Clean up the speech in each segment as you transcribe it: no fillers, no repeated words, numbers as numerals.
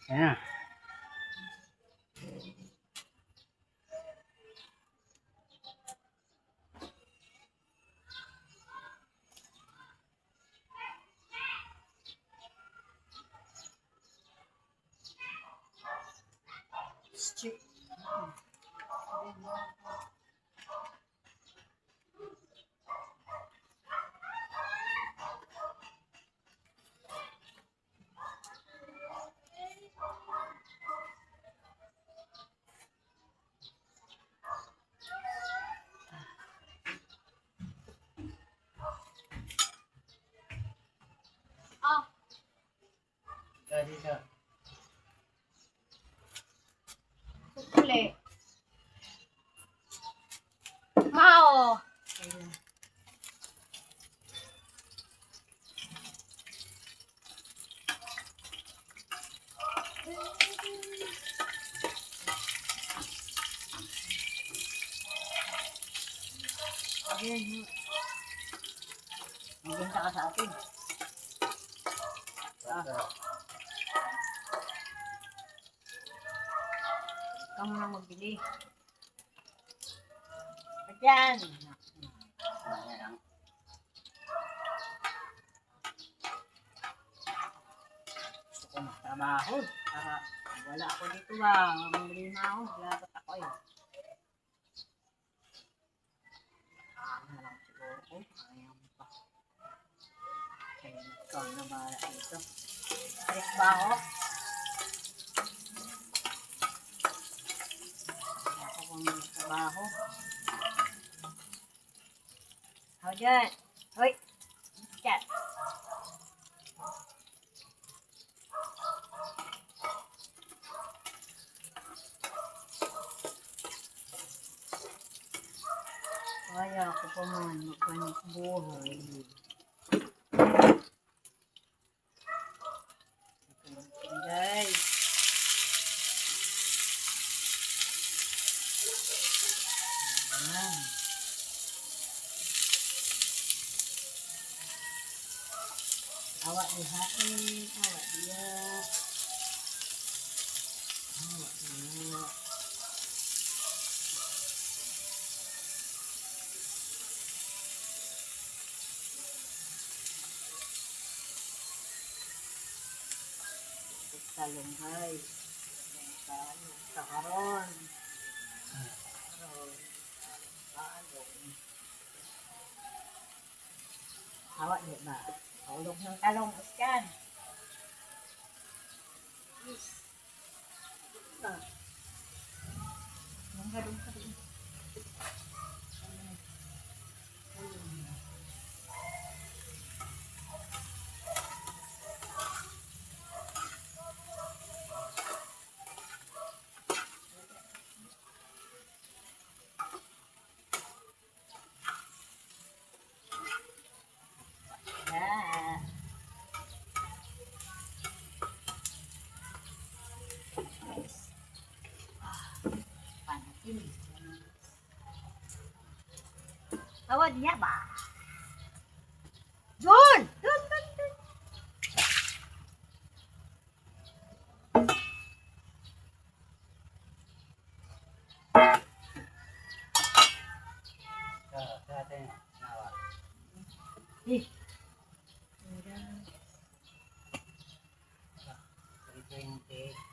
Ayan. Strict. Ah, Dito. sukuli. Mao. Ayan. Ayan. Magbenta ka sa atin. Ikaw muna magbili. Ayan. Ayan. Gusto ko magtrabaho. Para wala ako dito ba. Mamili na ako. Lagot ako eh. Ano lang siguro ko. Ayan pa. Kaya ikaw na bahala dito. Alis ba ako? Ako kung magtrabaho. Ako dyan. Hoy. Cat. Kaya ako pa man magkanik buhay. Guys. Ayan. Awak di hati. Awak dia. Awak dia. Talong guys. Talong. Kakaron. Kakaron. Talong. Awak di ba? Tulong ng talong iskan. Yes. Mangga ka din. Yeah. Panatin. Awak dia ba? Dun! Dun! Dun! Dun! Sa atin. Nawa. Eh. 320.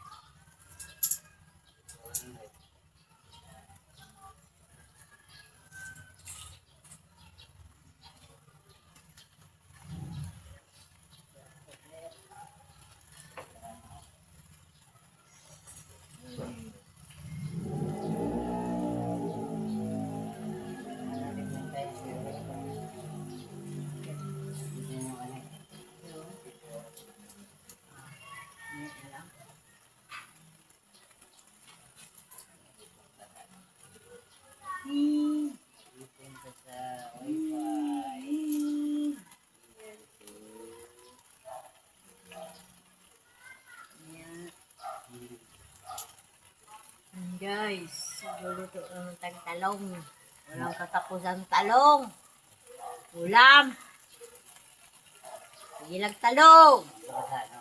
Guys, luluto ng talong. Walang katapusan talong. Ulam. Sige lang talong. Basa, no?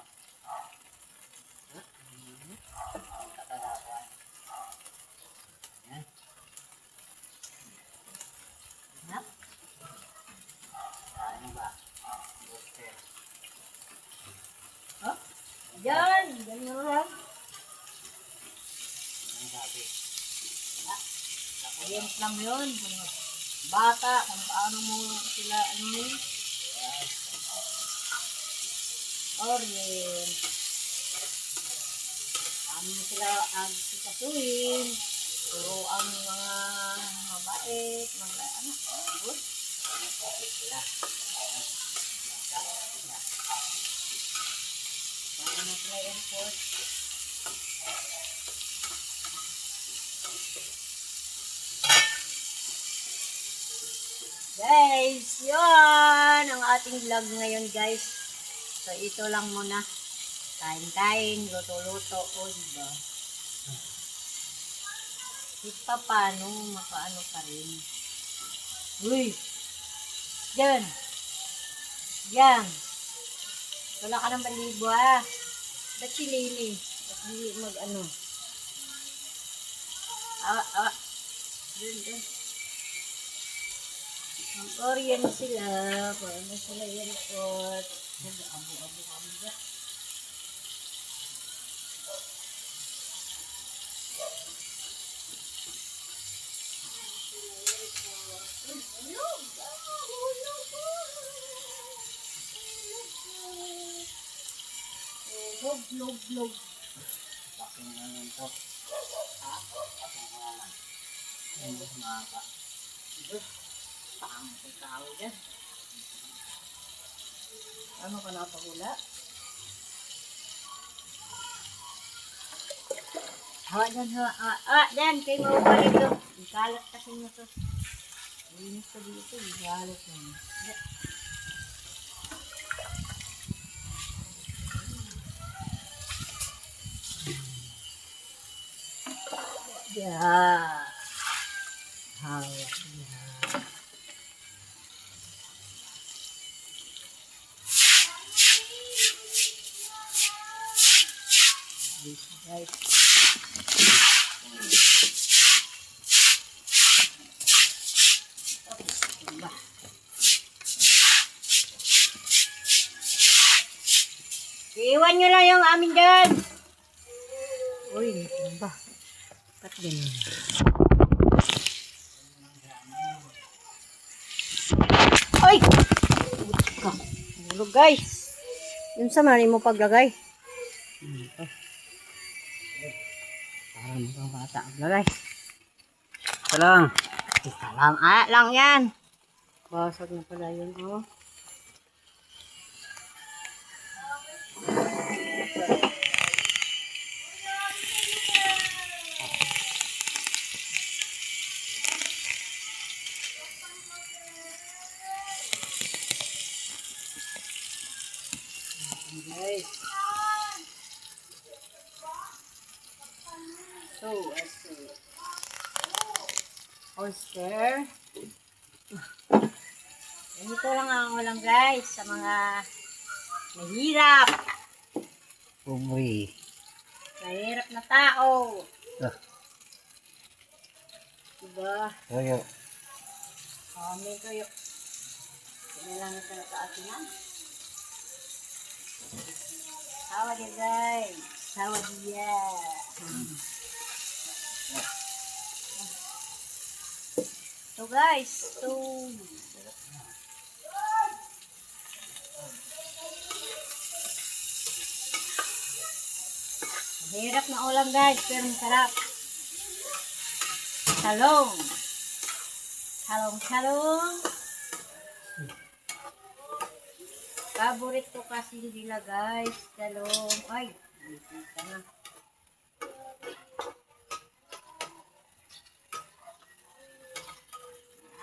Yan, ganyan lang. Ang sabi. Yan lang yun. Mga bata, kung paano mo sila, ano yun? Orient. Paano mo sila agsikasuhin. Pero ang mga mabait, mga anak, good. Sila. Paano sila airport. Guys, yun ang ating vlog ngayon guys. So ito lang muna. Kain-kain, luto-luto, o diba? Ito paano, makaano ka rin. Uy! Diyan! Diyan! Wala ka ng balibo ah. Ba't si Lily? Ba't di mag-ano? Diyan. Ang Orient sila. Paano sila airport? Abu-abu kami dyan. Log. Baking naman to. Ha? Baking naman. Hindi maka. Paano sa tao dyan? Ano ka napahula? Hawa dyan, hawa. Dyan, kayo mabalik to. Ikalat kasi nyo to. Linis ko dito, ikalat mo. Yeah. Hawa. Yeah. Guys. Diba? Iwan nyo lang yung amin dyan. Uy, ba? Ba't ganun? Ay! Hulog guys. Yun sa mali mo paglagay. Ito. Para mga bata ang lagay. Ito lang. Isa lang. Lang yan. Basag na pala yun. Oh. Guys. So, oyster. Ganito lang ang ulam guys sa mga mahirap. Uy. Mahirap na tao. Diba? Toyo. May kayo. Yan lang ito na kaatinan. Sawa dia guys. Sawa dia. So guys, mahirap na ulam guys, pero masarap. Talong. Paborito kasi nila guys, talong. Ay, dito na.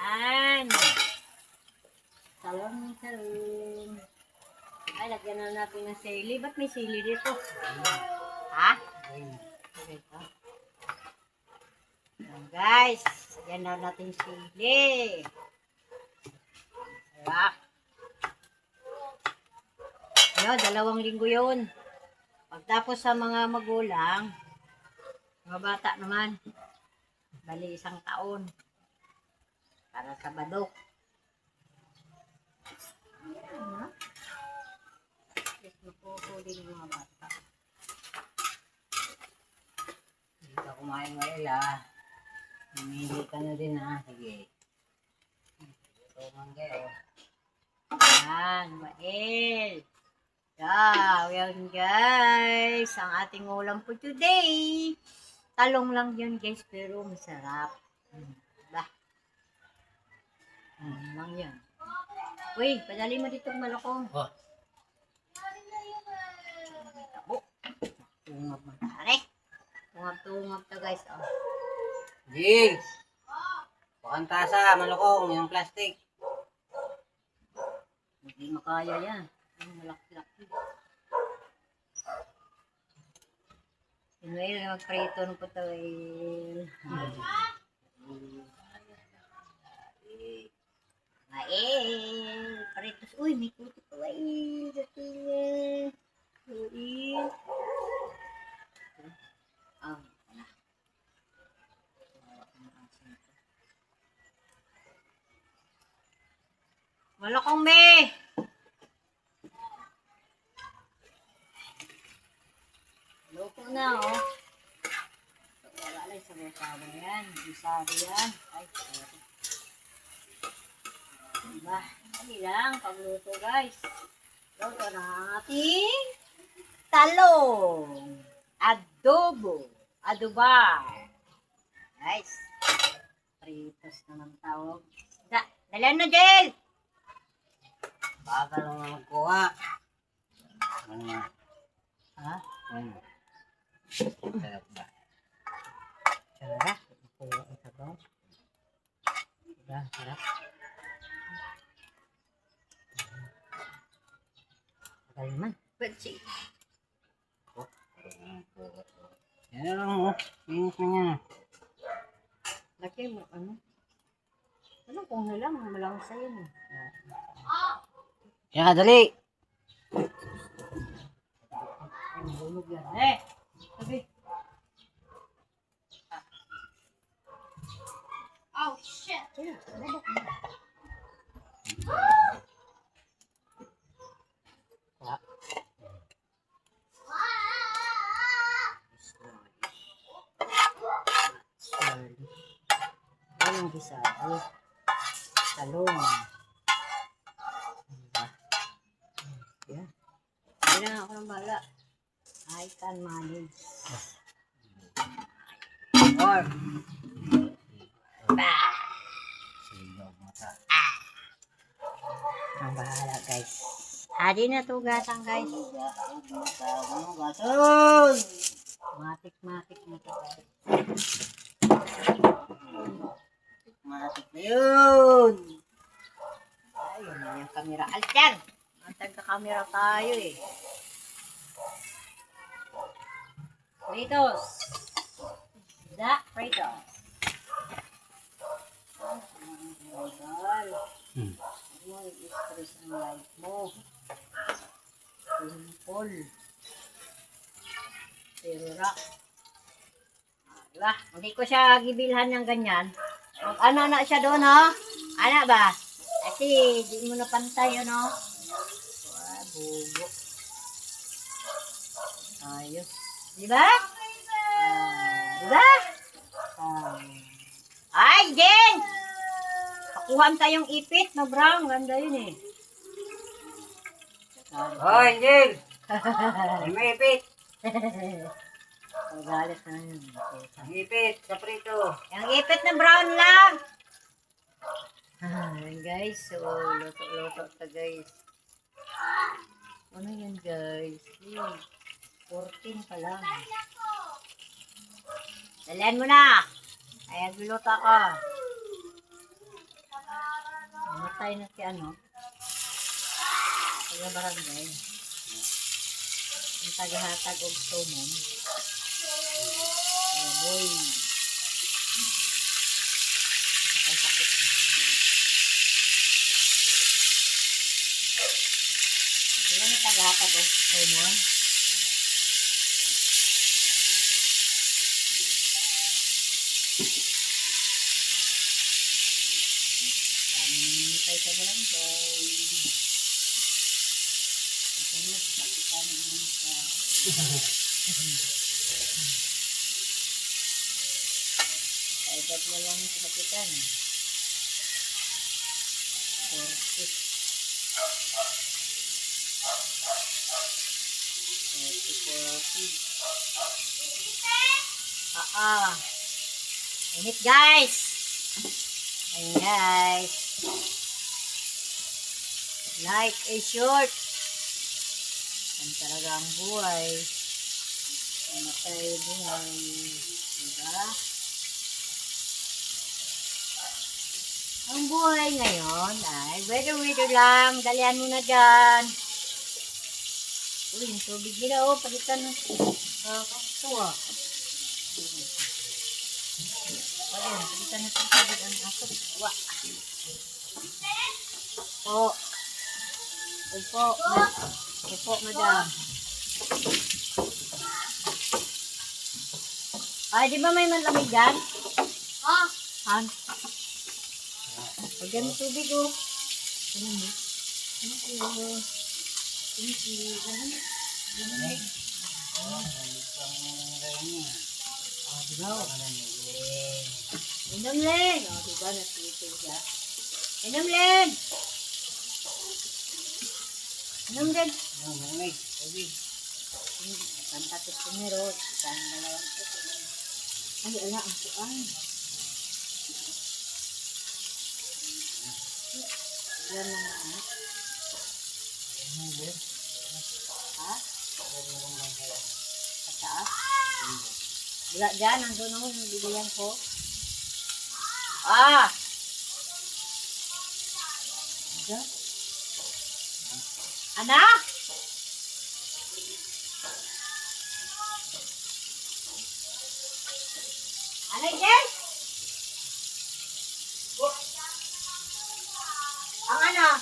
Yan. Talong. Ay, lagyan na natin ng sili. Ba't may sili dito? Ha? Dito. Yan guys, lagyan na natin sili. Sarap. Ayun, 2 linggo yun. Pagtapos sa mga magulang, mga bata naman, bali 1 taon. Para sa badok. Ayan, ha? Yes, mapuhuli ng mga bata. kumain Maela. Mamili ka na din ha. Sige. Ito man kayo. Yan, Mael. Yan guys. Ang ating ulam po today. Talong lang yun guys, pero masarap. Diba? Lang yan. Uy, padali mo dito malakong. Oh. Tabo. Tungab mo tari. Tungab to guys. Oh. Jil! Bukang tasa, malukong, yung plastic. Hindi makaya yan. Ang malaki-laki. Inuil, mag-prito ng putawil. Mael! Paritos. Uy, may kuto pa Mael. Dating Mael. Ah, wala. Malakong me! Loko na, oh. Wala lang sa bukara yan. Bisari yan. Ay, sorry. Diba? Hindi lang. Pagluto, guys. Luto na ang ating talong. Adobo. Adobar. Guys. Pritos naman tawag. Dalan na, Jel! Baka lang na magkuha. Ano? Ha? Ano? Sarap ba? Sarap. Kuha ang sabaw. Diba? Sarap. Tagal man. Pwede. Yan na lang oh. Linis na niya. Laki mo, ano? Ano kung lang, malang sa'yo mo. Yan, dali! Ay, mahulog yan. Eh! Sabi. Oh, shit! Sige, labak mo. Anong gisado? Talong. Yan. Hindi na ako ng bala. I can manage. Or. Bah! Silog mata. Ang bahala guys. Adi na tugasan guys. Ano gason? Matik-matik na to guys. Matik na yun! Ayun na yung kamera. Alter! Magtagka-camera tayo eh. Fritos. Da, Fritos. Hmm. Ano i-stress ang life mo? Simple. Pero rock. Diba? Hindi ko siya gibilhan ng ganyan. Ano na siya doon, no? Ano ba? Kasi, di mo na pantay, ano? Wow, bugo. Ayos. Diba? Diba? Ay, Jen! Pakuhan tayong ipit na brown. Ganda yun eh. Hoy, Jil! May ipit! Magalit na yun. Ipit sa prito. Yung ipit na brown lang. Ayan guys, so luto-luto to guys. Ano yan guys? 14 pa lang. Dalihan mo na. Ayan, luto ako. Matay na si ano. Taga barangay. Yung tagahatag og tumon. Oh boy. Sakit. Yan yung tagahatag og tumon. Tayo sa barangay. Kasi mo, sakitan mo sa... Agad na lang sa kapitan. 40. 40. Init guys. Ayan guys. Life is short. Yan talaga ang buhay. Namatay buhay. Diba? Ang buhay ngayon ay weather lang. Dalian mo na dyan. Uy, yung tubig nila oh. Palitan na. Ito ah. Ayun, palitan na sa tubig ang aso. Wah. Po. Upo. Upo, madam. Ay, di ba may manlamig dyan? Ah. Han? Pagyan mo tubig oh. Ano mo? Thank you. Thank you. Diba? Inom Len. O, diba? Nasitig siya. Inom Len. Inom Len. Pantatis kumiro. Isang dalawang ito. Ay, ala, ang suan. Yan na nga. Ha? Sa taas? Wala dyan, nandun ako, nabigayan ko. Ah! Diyan? Anak? Anak dyan? Ang ano?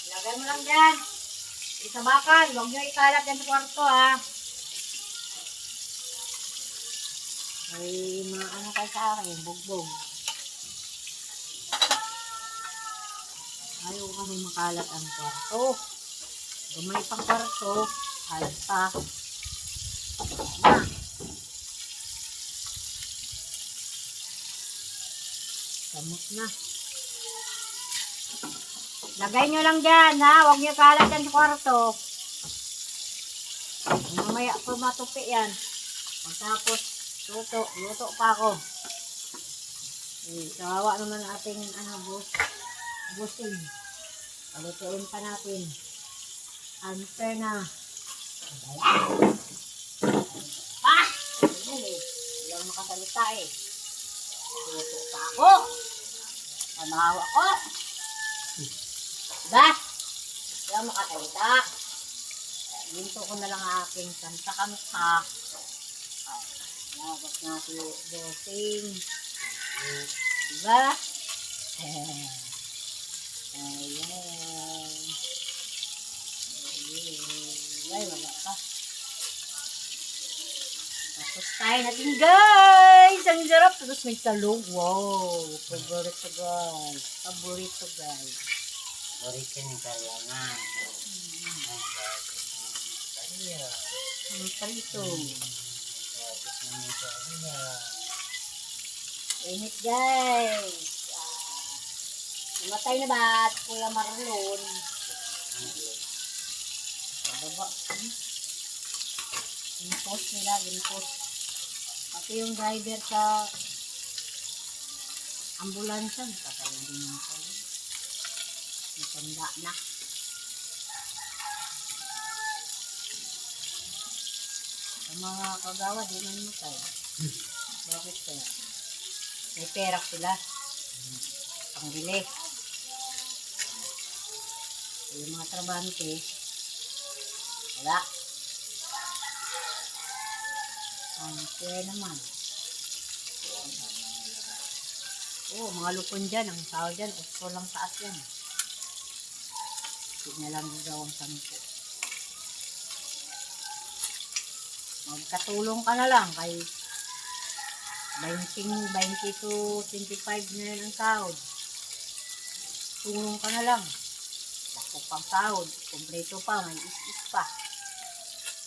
Lagay mo lang dyan. Isabakan. Huwag nyo ikalat dyan sa kwarto ha. May mga ano kayo sa akin. Bugbog. Ayaw kasi makalat ang kwarto. Gamay pang kwarto. Halat pa. Na. Samot na. Lagay nyo lang dyan, ha? Huwag nyo kalat dyan sa kwarto. Mamaya po matupi yan. Pagtapos, luto pa ako. Kawawa naman ating busing. Palutuin pa natin. Unfair na. Ah! Hindi lang makasalita eh. Luto pa ako. Panawa ko. Diba? Kaya makasalita. Ginto ko na lang aking kanta kamukha. Labas na si Bossing. Diba? Ayan. Ay, wala pa. Tapos tayo natin guys. Ang sarap. Tapos may talong. Wow. Paborito guys. Paborito guys. Borikan yung kailangan. Ang palito. Init guys. Namatay na ba? Kuya Marlon. Bababa. Gimpos nila. Gimpos. Pati yung driver sa ambulansya. Nakakala din yung pala. Matanda na. Ang mga kagawa, di man matay. Bakit kaya? May perak sila. Pangbili. Yung mga trabante, wala. Ang kaya naman. Oo, mga lupon dyan. Ang tao dyan, usto lang taas yan. Hindi na lang gagawang sampo. Magkatulong ka na lang kay 20 to 25 na yan ang sahod. Tulong ka na lang. Bako pang sahod. Kompleto pa. May is pa.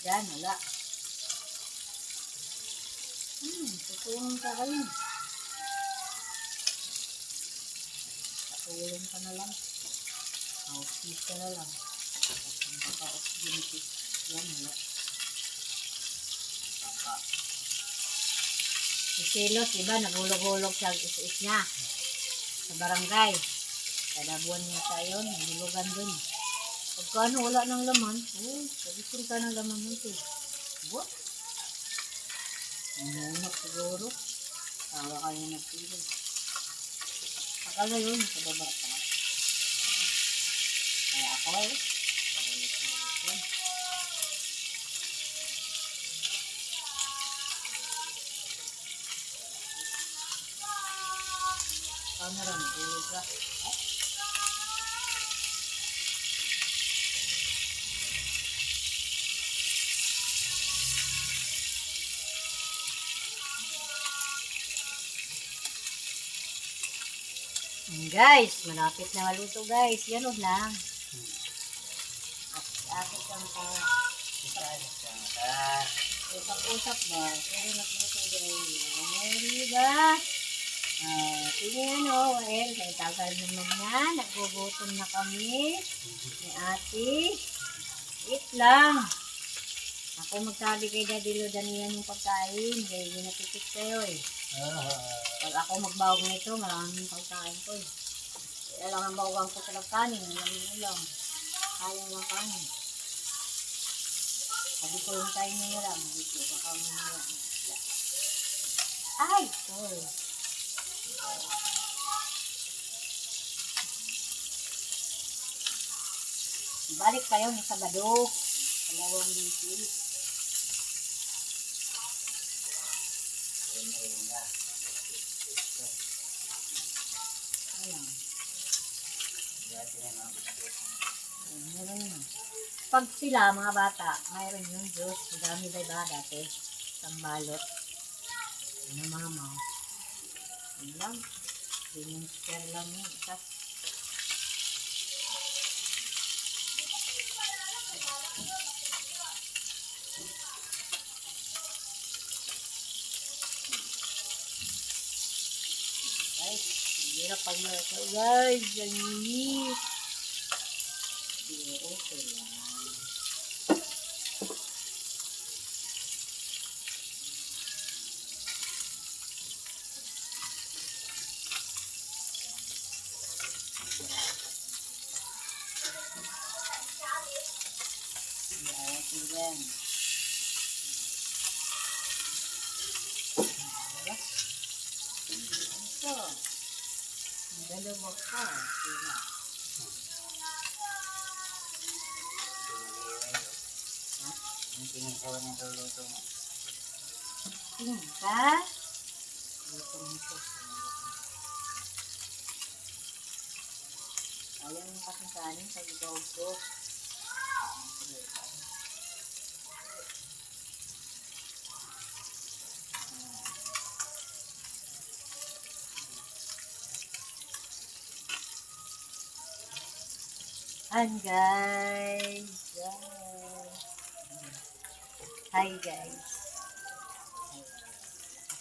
Yan, wala. Tutulong ka kayo. Tutulong ka na lang. Housekeep ka na lang. Tapos ang baka-off duty. Yan, wala. Si Silos, iba, nagulog-hulog sa is-is niya. Sa barangay. Kada buwan niya tayo, nagulugan dun. Pagka ano, wala ng laman, sabihin ka ng laman nito. What? Nangunak siguro. Tawa kayo nagpili. Akala yun, sa baba pa. Kaya ako eh. Camera, nagulog ka. Guys, malapit na maluto guys. Yan o lang. Akit lang ka. Usap-usap ba? Pero nagluto guys. Diba? Tingnan o. Well, kaya tagal naman yan. Nagugutom na kami. Ni ate. Eat lang. Ako magsabi kay Daddy Lo daniyan yung pagkain. Kaya ginatipit kayo eh. Pag ako magbawag nito, maraming pagkain ko eh. Kaya lang ang bawang ko sa kanin, alam lang. Kayang lang kanin. Sabi ko yung tayo nila, dito, baka nila. Ay! Sorry. Balik kayo ng Sabado. Dalawang bisis. Ayan. Meron yun. Pag sila, mga bata, mayroon yung juice. Madami ba iba dati? Isang balot. Ano mama? Yun lang. Demonster lang yun. Isa. Guys, hirap pag ito. Guys, ganyan. Okay lang. Yan. Ito. Ang dalawa ka. Sila. Ang tingin sa wala ng luluto mo. Tingin ka? Luto nito. Ayaw yung kasing kanin sa igawag ko. And guys, hi guys.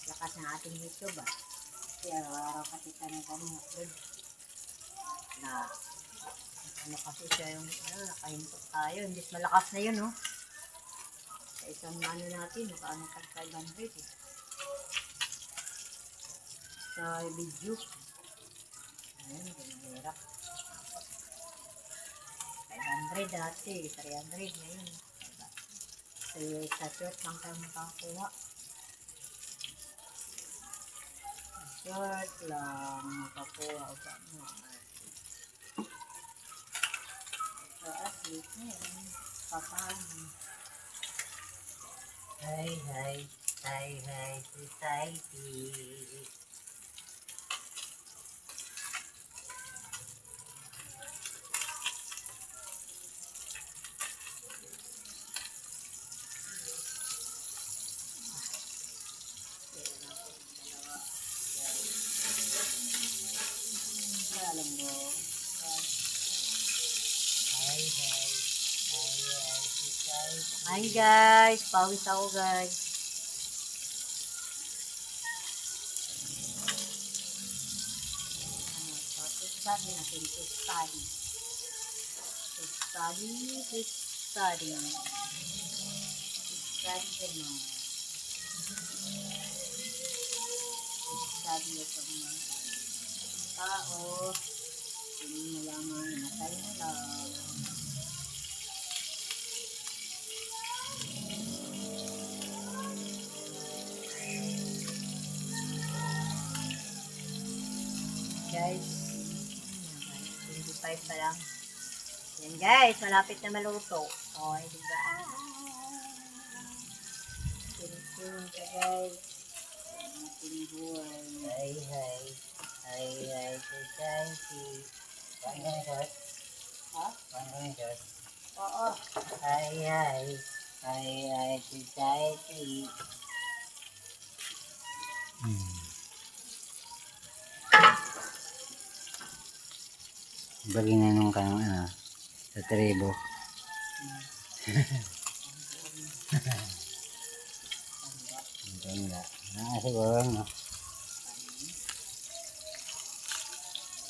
Lakas ng ating YouTube ah. Kasi araw-araw kasi kami upload. Na ano kasi siya yung nakahintok tayo. Hindi malakas na yun oh. Sa isang ano natin, nakaano tag 500 eh. Sa video. Ayan, hirap. 500 dati, 300 ngayon. Sa short lang tayo makakuha. Short lang makakuha o sa ano. So at least ngayon, papaano. Hi, hi, hi, hi, society. Alam mo, Hi, hi, hi, hi, society. Hi guys, pawis ako guys. To study natin, to study. To study, to study. To study the mga. To study ito mga tao. Hindi mo lamang natay na lang. Guys, 25 pa lang. Yan guys, malapit na maluto. Okay, diba? Tulong ka guys. Ang ating buhay. Hi, hi. Hi, hi, society. Paano ka na short? Ha? Paano ka na short? Oo. Hi, hi. Hi, hi, society. Baginanong ka ng ano, sa tribo. Ganda. Siguro, no?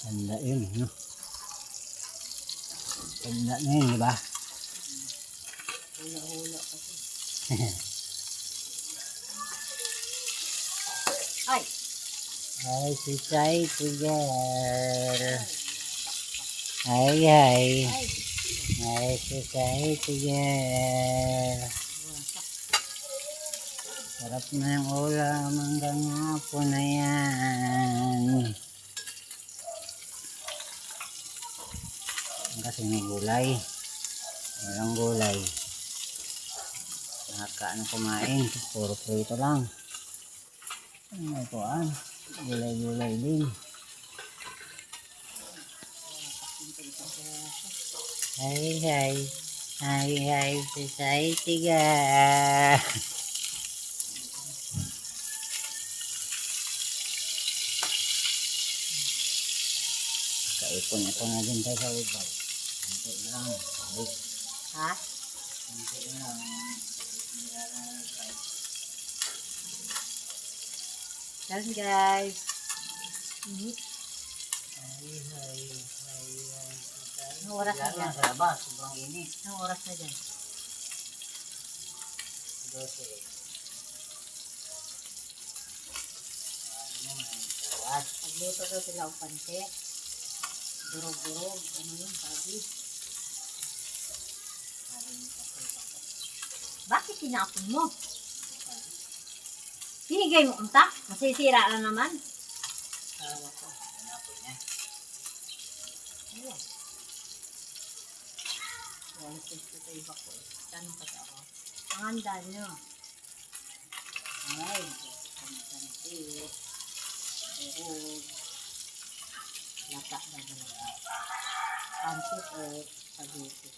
Ganda yun, no? Ganda na yun, di ba? Hula-hula kasi. Ay! Hi, society girl. Hi, hi. Ay! Hi, society girl. Sarap na yung ulam hanggang hapon na yan. Kasi may gulay. Walang gulay. Nakakaano kumain. Puro prito lang. Ano ito ah? Gulay-gulay din. Hi, hi. Hi, hi, society girl. Kaipon-ipon na din tayo sa lugar. Kunti na lang. Balik. Ha? Kunti na lang. Yan guys. Hi, hi. Hi, hi. Anong oras na dyan? Sa labas. Sobrang init. Anong oras na dyan? 12. Ano naman? Labas. Pagluto daw sila ang pansit. Durog-durog. Ano yun? Sabi. Bakit tinapon mo? Binigay mo unta? Masisira na naman. Tawa ko. Hanapin niya. Ayun. Walang gusto sa iba ko. Tanong kasi ako. Ang handa nyo. Ay, pansit. Durog. Lata na lata. Pansit o spaghetti.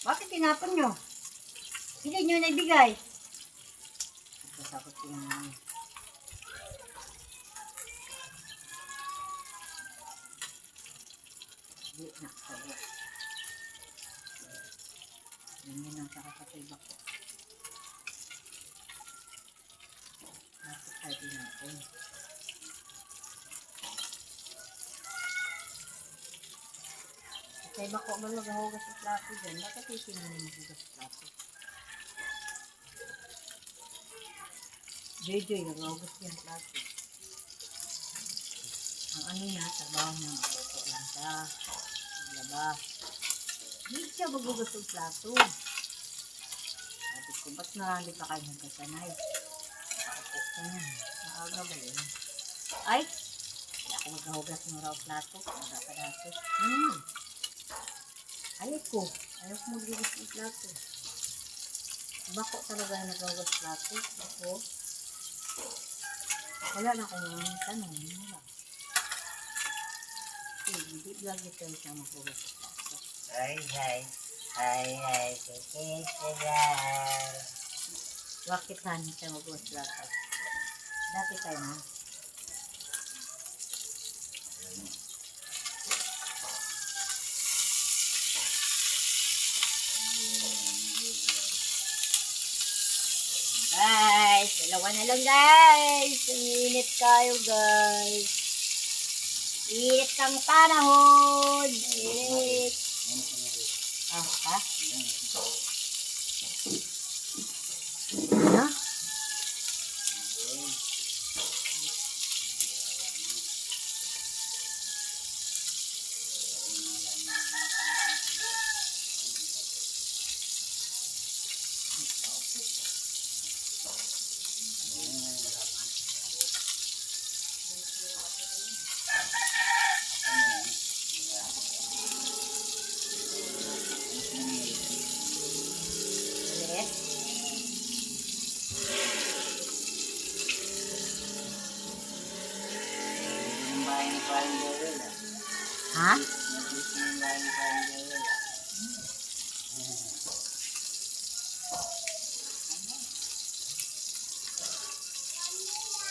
Bakit tinapon nyo? Hindi nyo naibigay. Kasakot ko naman. Hindi na. Sabot. Ganyan ang kakasakay bako. Bakit tayo tinapon? Kaya bako ba naghuhugas sa plato dyan? Bakit itinanong maghugas sa plato? Joy, naghuhugas niya ang plato. Ang ano niya, trabaho niya, magluto lang siya. Maglaba. Hindi siya maghugas sa plato. Sabi ko, ba't marami pa kayo nagkasanay? Nakakapok ka na. Maaga ba yun? Ay! Hindi ako maghuhugas ng raw plato. Magkakadati. Ayaw ko maghugas ng plato. Bako talaga na naghuhugas plato. Bako. Wala na akong tanong. Wala. Hindi lagi tayo siya maghugas ng plato. Hi, hi. Hi, hi. Society girl. Bakit tayo siya maghugas ng plato? Dati tayo na. Sawa na lang guys. Init kayo guys. Init kang panahon. Init. Ah, ha? Ano? Ulit. Yung bahay ni Parang Joel ah. Ha? Nag-iis na yung bahay ni Parang Joel ah.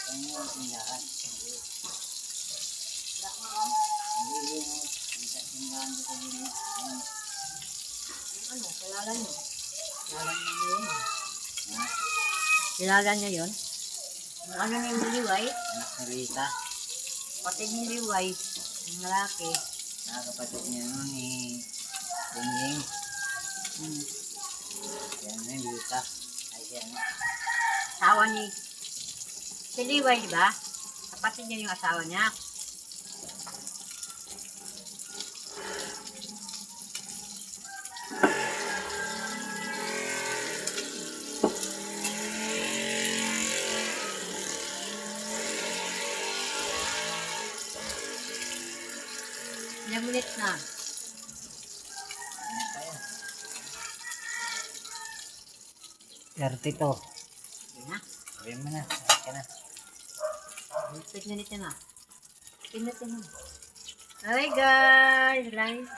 Ano yung tindahan? Hindi yung tindahan ko sa gilid. Ano? Kilala niyo? Alam mo na yun. Ha? Kilala niyo yun? Yung ano ni Liway? Anak ni Rita. Kapatid ni Liway. Yung lalaki. Nakakapatid niya nun ni Dingding. Yan na yung Rita. Ay siya no. Asawa ni si Liway, di ba? Kapatid niya yung asawa niya. Ilang minutes na? Ano tayo? 32. Hindi na. Sabihin mo na. Sakit ka na. 6 minutes na. 10 minutes na. Hi guys!